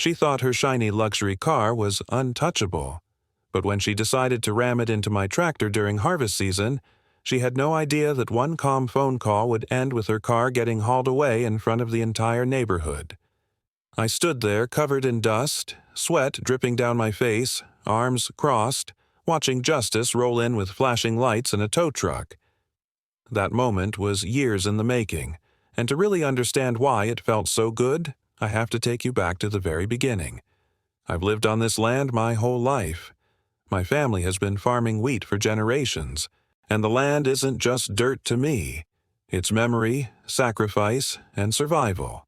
She thought her shiny luxury car was untouchable. But when she decided to ram it into my tractor during harvest season, she had no idea that one calm phone call would end with her car getting hauled away in front of the entire neighborhood. I stood there covered in dust, sweat dripping down my face, arms crossed, watching justice roll in with flashing lights and a tow truck. That moment was years in the making, and to really understand why it felt so good, I have to take you back to the very beginning. I've lived on this land my whole life. My family has been farming wheat for generations, and the land isn't just dirt to me. It's memory, sacrifice, and survival.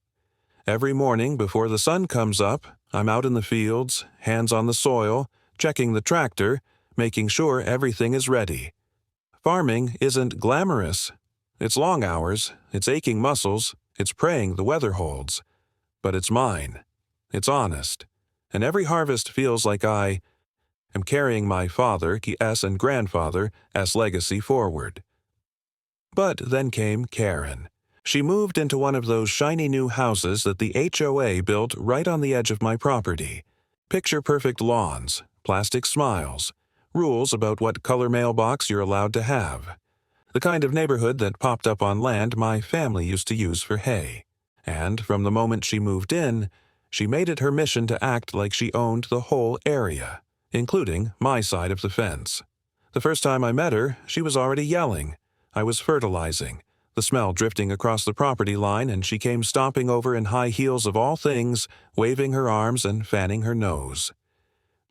Every morning before the sun comes up, I'm out in the fields, hands on the soil, checking the tractor, making sure everything is ready. Farming isn't glamorous. It's long hours, it's aching muscles, it's praying the weather holds. But it's mine. It's honest. And every harvest feels like I am carrying my father's and grandfather's legacy forward. But then came Karen. She moved into one of those shiny new houses that the HOA built right on the edge of my property. Picture-perfect lawns, plastic smiles, rules about what color mailbox you're allowed to have. The kind of neighborhood that popped up on land my family used to use for hay. And from the moment she moved in, she made it her mission to act like she owned the whole area, including my side of the fence. The first time I met her, she was already yelling. I was fertilizing, the smell drifting across the property line, and she came stomping over in high heels of all things, waving her arms and fanning her nose.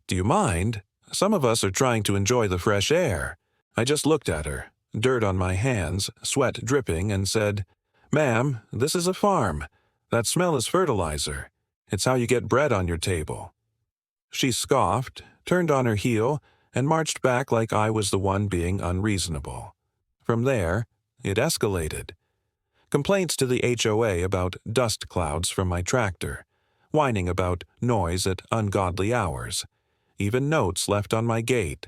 "Do you mind? Some of us are trying to enjoy the fresh air." I just looked at her, dirt on my hands, sweat dripping, and said, "Ma'am, this is a farm. That smell is fertilizer. It's how you get bread on your table." She scoffed, turned on her heel, and marched back like I was the one being unreasonable. From there, it escalated. Complaints to the HOA about dust clouds from my tractor, whining about noise at ungodly hours, even notes left on my gate,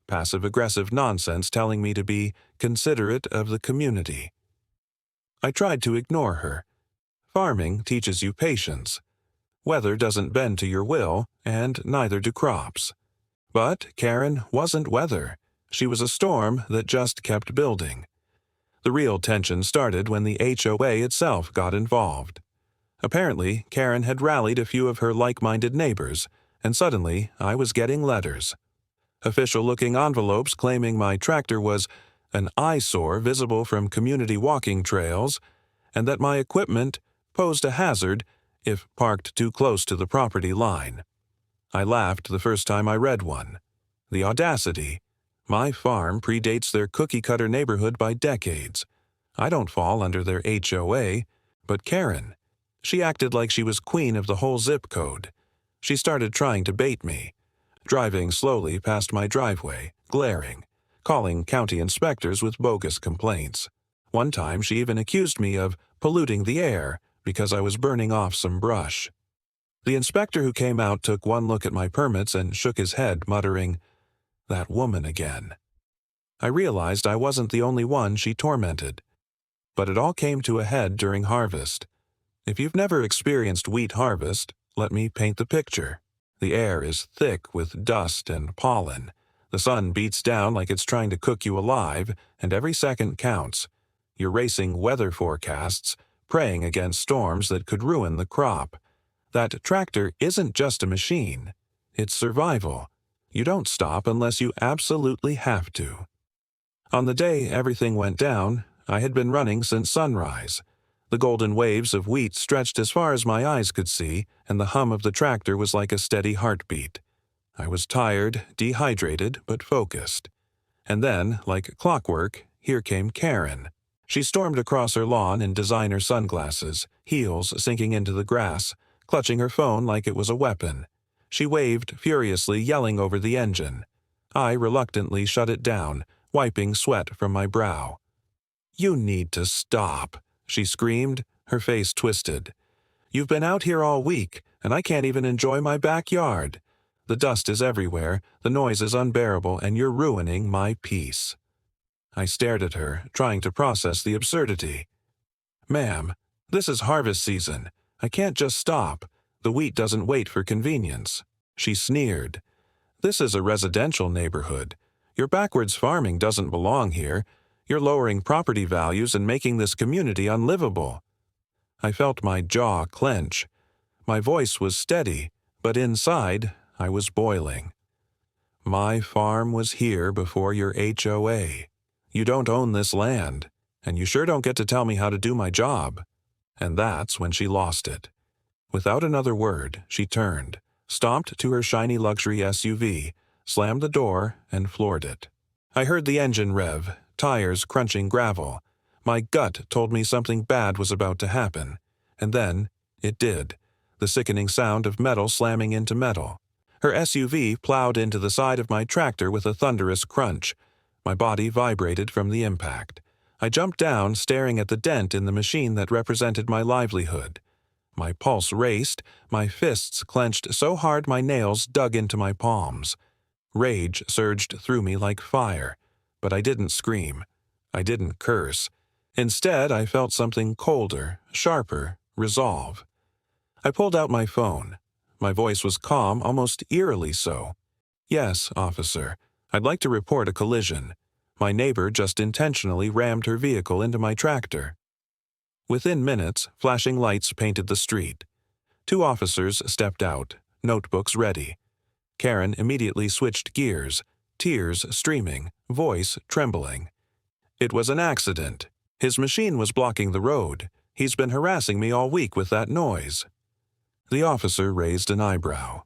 passive-aggressive nonsense telling me to be considerate of the community. I tried to ignore her. Farming teaches you patience. Weather doesn't bend to your will, and neither do crops. But Karen wasn't weather. She was a storm that just kept building. The real tension started when the HOA itself got involved. Apparently, Karen had rallied a few of her like-minded neighbors, and suddenly I was getting letters. Official-looking envelopes claiming my tractor was an eyesore visible from community walking trails, and that my equipment posed a hazard if parked too close to the property line. I laughed the first time I read one. The audacity. My farm predates their cookie-cutter neighborhood by decades. I don't fall under their HOA, but Karen. She acted like she was queen of the whole zip code. She started trying to bait me, driving slowly past my driveway, glaring, calling county inspectors with bogus complaints. One time she even accused me of polluting the air because I was burning off some brush. The inspector who came out took one look at my permits and shook his head, muttering, "That woman again." I realized I wasn't the only one she tormented. But it all came to a head during harvest. If you've never experienced wheat harvest, let me paint the picture. The air is thick with dust and pollen. The sun beats down like it's trying to cook you alive, and every second counts. You're racing weather forecasts, praying against storms that could ruin the crop. That tractor isn't just a machine. It's survival. You don't stop unless you absolutely have to. On the day everything went down, I had been running since sunrise. The golden waves of wheat stretched as far as my eyes could see, and the hum of the tractor was like a steady heartbeat. I was tired, dehydrated, but focused. And then, like clockwork, here came Karen. She stormed across her lawn in designer sunglasses, heels sinking into the grass, clutching her phone like it was a weapon. She waved furiously, yelling over the engine. I reluctantly shut it down, wiping sweat from my brow. "You need to stop," she screamed, her face twisted. "You've been out here all week, and I can't even enjoy my backyard. The dust is everywhere, the noise is unbearable, and you're ruining my peace." I stared at her, trying to process the absurdity. "Ma'am, this is harvest season. I can't just stop. The wheat doesn't wait for convenience. She sneered. This is a residential neighborhood. Your backwards farming doesn't belong here. You're lowering property values and making this community unlivable. I felt my jaw clench. My voice was steady, but inside I was boiling. My farm was here before your HOA. You don't own this land, and you sure don't get to tell me how to do my job. And that's when she lost it. Without another word, she turned, stomped to her shiny luxury SUV, slammed the door, and floored it. I heard the engine rev, tires crunching gravel. My gut told me something bad was about to happen. And then, it did. The sickening sound of metal slamming into metal. Her SUV plowed into the side of my tractor with a thunderous crunch. My body vibrated from the impact. I jumped down, staring at the dent in the machine that represented my livelihood. My pulse raced, my fists clenched so hard my nails dug into my palms. Rage surged through me like fire, but I didn't scream. I didn't curse. Instead, I felt something colder, sharper, resolve. I pulled out my phone. My voice was calm, almost eerily so. Yes, officer, I'd like to report a collision. My neighbor just intentionally rammed her vehicle into my tractor. Within minutes, flashing lights painted the street. 2 officers stepped out, notebooks ready. Karen immediately switched gears, tears streaming, voice trembling. It was an accident. His machine was blocking the road. He's been harassing me all week with that noise. The officer raised an eyebrow.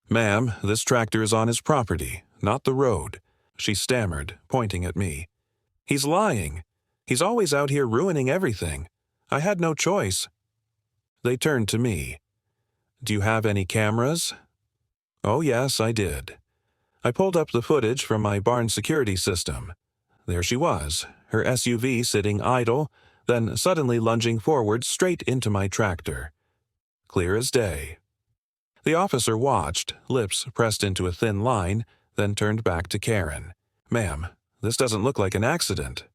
Ma'am, this tractor is on his property, not the road, she stammered, pointing at me. He's lying. He's always out here ruining everything. I had no choice. They turned to me. Do you have any cameras? Oh yes, I did. I pulled up the footage from my barn security system. There she was, her SUV sitting idle, then suddenly lunging forward straight into my tractor. Clear as day. The officer watched, lips pressed into a thin line, then turned back to Karen. Ma'am, this doesn't look like an accident.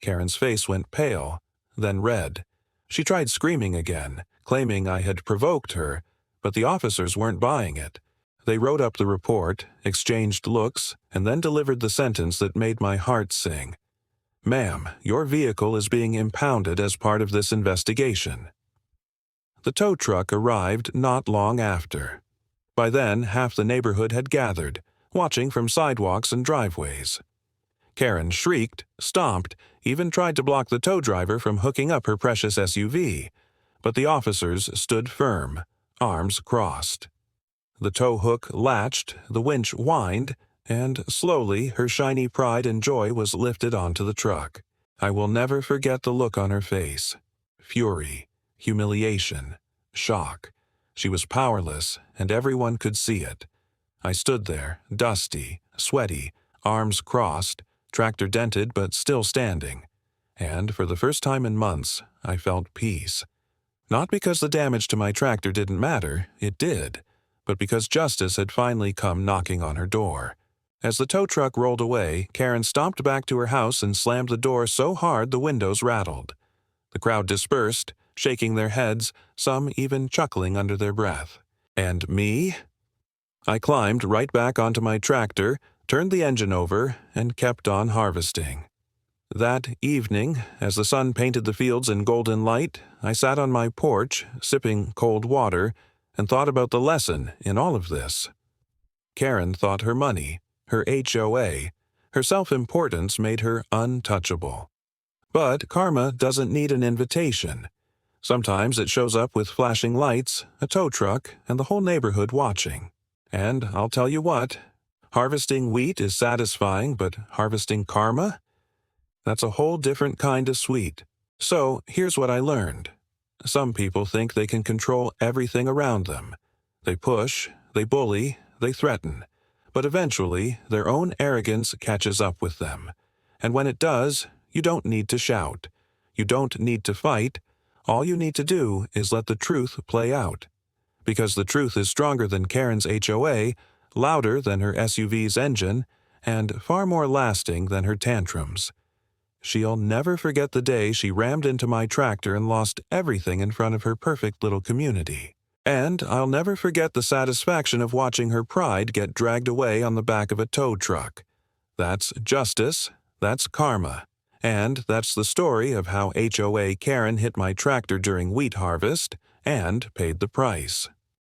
Karen's face went pale, then red. She tried screaming again, claiming I had provoked her, but the officers weren't buying it. They wrote up the report, exchanged looks, and then delivered the sentence that made my heart sing. Ma'am, your vehicle is being impounded as part of this investigation. The tow truck arrived not long after. By then, half the neighborhood had gathered, watching from sidewalks and driveways. Karen shrieked, stomped, even tried to block the tow driver from hooking up her precious SUV, but the officers stood firm, arms crossed. The tow hook latched, the winch whined, and slowly her shiny pride and joy was lifted onto the truck. I will never forget the look on her face. Fury, humiliation, shock. She was powerless, and everyone could see it. I stood there, dusty, sweaty, arms crossed, tractor dented but still standing. And for the first time in months, I felt peace. Not because the damage to my tractor didn't matter, it did, but because justice had finally come knocking on her door. As the tow truck rolled away, Karen stomped back to her house and slammed the door so hard the windows rattled. The crowd dispersed, shaking their heads, some even chuckling under their breath. And me? I climbed right back onto my tractor, turned the engine over, and kept on harvesting. That evening, as the sun painted the fields in golden light, I sat on my porch, sipping cold water, and thought about the lesson in all of this. Karen thought her money, her HOA, her self-importance made her untouchable. But karma doesn't need an invitation. Sometimes it shows up with flashing lights, a tow truck, and the whole neighborhood watching. And I'll tell you what, harvesting wheat is satisfying, but harvesting karma? That's a whole different kind of sweet. So here's what I learned. Some people think they can control everything around them. They push, they bully, they threaten. But eventually, their own arrogance catches up with them. And when it does, you don't need to shout. You don't need to fight. All you need to do is let the truth play out. Because the truth is stronger than Karen's HOA, louder than her SUV's engine, and far more lasting than her tantrums. She'll never forget the day she rammed into my tractor and lost everything in front of her perfect little community. And I'll never forget the satisfaction of watching her pride get dragged away on the back of a tow truck. That's justice, that's karma, and that's the story of how HOA Karen hit my tractor during wheat harvest and paid the price.